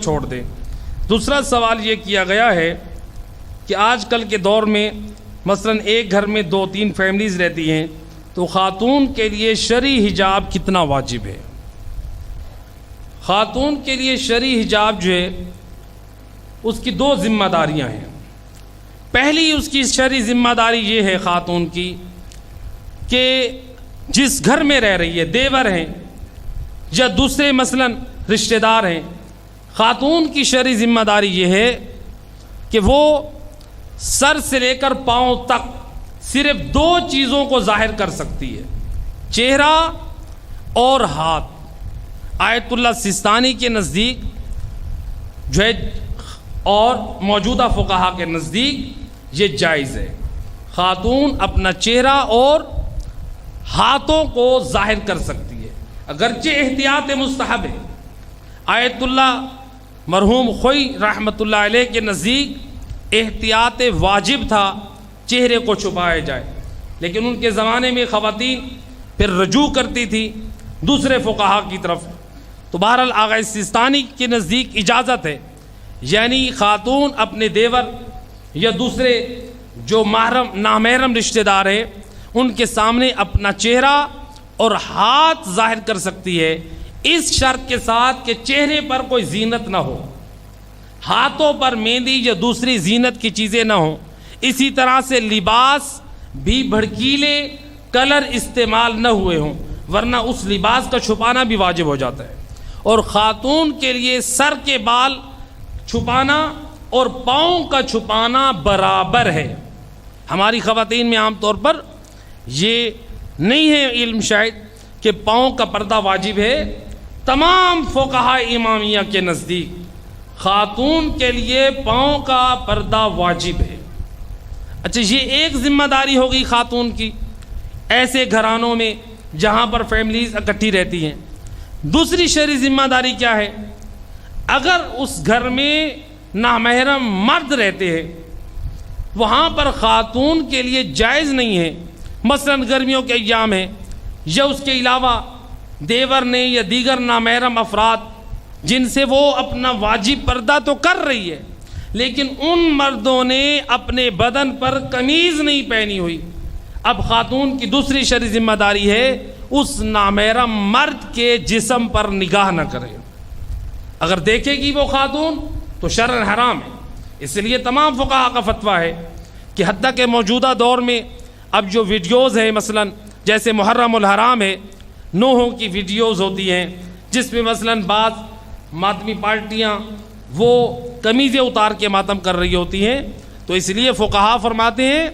چھوڑ دیں۔ دوسرا سوال یہ کیا گیا ہے کہ آج کل کے دور میں مثلا ایک گھر میں 2-3 فیملیز رہتی ہیں، تو خاتون کے لیے شرعی حجاب کتنا واجب ہے؟ خاتون کے لیے شرعی حجاب جو ہے اس کی 2 ذمہ داریاں ہیں۔ پہلی اس کی شرعی ذمہ داری یہ ہے خاتون کی کہ جس گھر میں رہ رہی ہے، دیور ہیں یا دوسرے مثلا رشتہ دار ہیں، خاتون کی شرعی ذمہ داری یہ ہے کہ وہ سر سے لے کر پاؤں تک صرف 2 چیزوں کو ظاہر کر سکتی ہے، چہرہ اور ہاتھ۔ آیت اللہ سستانی کے نزدیک جو ہے اور موجودہ فقہا کے نزدیک یہ جائز ہے، خاتون اپنا چہرہ اور ہاتھوں کو ظاہر کر سکتی ہے، اگرچہ احتیاط مستحب ہے۔ آیت اللہ مرحوم خوئی رحمۃ اللہ علیہ کے نزدیک احتیاط واجب تھا چہرے کو چھپایا جائے، لیکن ان کے زمانے میں خواتین پھر رجوع کرتی تھی دوسرے فقہا کی طرف، تو بہرحال آغا سستانی کے نزدیک اجازت ہے، یعنی خاتون اپنے دیور یا دوسرے جو نامحرم رشتہ دار ہے ان کے سامنے اپنا چہرہ اور ہاتھ ظاہر کر سکتی ہے، اس شرط کے ساتھ کہ چہرے پر کوئی زینت نہ ہو، ہاتھوں پر مہندی یا دوسری زینت کی چیزیں نہ ہوں، اسی طرح سے لباس بھی بھڑکیلے کلر استعمال نہ ہوئے ہوں، ورنہ اس لباس کا چھپانا بھی واجب ہو جاتا ہے۔ اور خاتون کے لیے سر کے بال چھپانا اور پاؤں کا چھپانا برابر ہے۔ ہماری خواتین میں عام طور پر یہ نہیں ہے علم شاید کہ پاؤں کا پردہ واجب ہے۔ تمام فقہاء امامیہ کے نزدیک خاتون کے لیے پاؤں کا پردہ واجب ہے۔ اچھا، یہ ایک ذمہ داری ہوگی خاتون کی ایسے گھرانوں میں جہاں پر فیملیز اکٹھی رہتی ہیں۔ دوسری شرعی ذمہ داری کیا ہے؟ اگر اس گھر میں نامحرم مرد رہتے ہیں، وہاں پر خاتون کے لیے جائز نہیں ہے، مثلا گرمیوں کے ایام ہیں یا اس کے علاوہ دیور نے یا دیگر نامحرم افراد جن سے وہ اپنا واجب پردہ تو کر رہی ہے، لیکن ان مردوں نے اپنے بدن پر قمیض نہیں پہنی ہوئی، اب خاتون کی دوسری شرعی ذمہ داری ہے اس نامحرم مرد کے جسم پر نگاہ نہ کرے۔ اگر دیکھے گی وہ خاتون تو شرعاً حرام ہے۔ اس لیے تمام فقہاء کا فتویٰ ہے کہ حتیٰ کہ موجودہ دور میں اب جو ویڈیوز ہیں مثلا جیسے محرم الحرام ہے، نوحوں کی ویڈیوز ہوتی ہیں جس میں مثلا بعض ماتمی پارٹیاں وہ قمیضیں اتار کے ماتم کر رہی ہوتی ہیں، تو اس لیے فقہاء فرماتے ہیں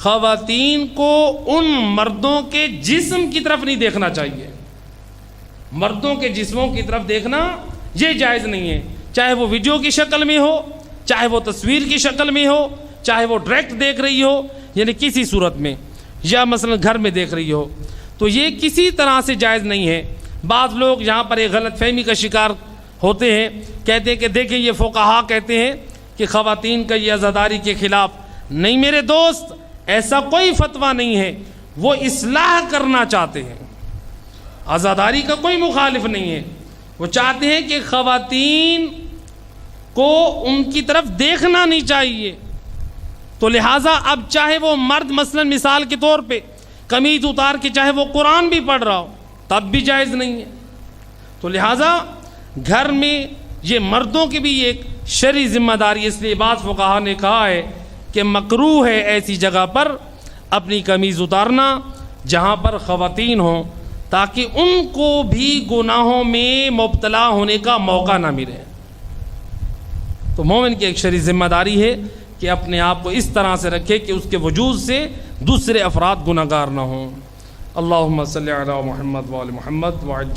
خواتین کو ان مردوں کے جسم کی طرف نہیں دیکھنا چاہیے، مردوں کے جسموں کی طرف دیکھنا یہ جائز نہیں ہے، چاہے وہ ویڈیو کی شکل میں ہو، چاہے وہ تصویر کی شکل میں ہو، چاہے وہ ڈائریکٹ دیکھ رہی ہو، یعنی کسی صورت میں، یا مثلا گھر میں دیکھ رہی ہو، تو یہ کسی طرح سے جائز نہیں ہے۔ بعض لوگ یہاں پر ایک غلط فہمی کا شکار ہوتے ہیں، کہتے ہیں کہ دیکھیں یہ فقہاء کہتے ہیں کہ خواتین کا یہ عزاداری کے خلاف، نہیں میرے دوست، ایسا کوئی فتویٰ نہیں ہے، وہ اصلاح کرنا چاہتے ہیں، عزاداری کا کوئی مخالف نہیں ہے، وہ چاہتے ہیں کہ خواتین کو ان کی طرف دیکھنا نہیں چاہیے، تو لہٰذا اب چاہے وہ مرد مثلا مثال کے طور پہ قمیض اتار کے چاہے وہ قرآن بھی پڑھ رہا ہو تب بھی جائز نہیں ہے، تو لہٰذا گھر میں یہ مردوں کی بھی ایک شرعی ذمہ داری، اس لیے بعض فقہاء نے کہا ہے کہ مکروہ ہے ایسی جگہ پر اپنی قمیض اتارنا جہاں پر خواتین ہوں، تاکہ ان کو بھی گناہوں میں مبتلا ہونے کا موقع نہ ملے۔ تو مومن کی ایک شرعی ذمہ داری ہے کہ اپنے آپ کو اس طرح سے رکھے کہ اس کے وجود سے دوسرے افراد گناہگار نہ ہوں۔ اللہم صلی علی محمد وآل محمد وعجل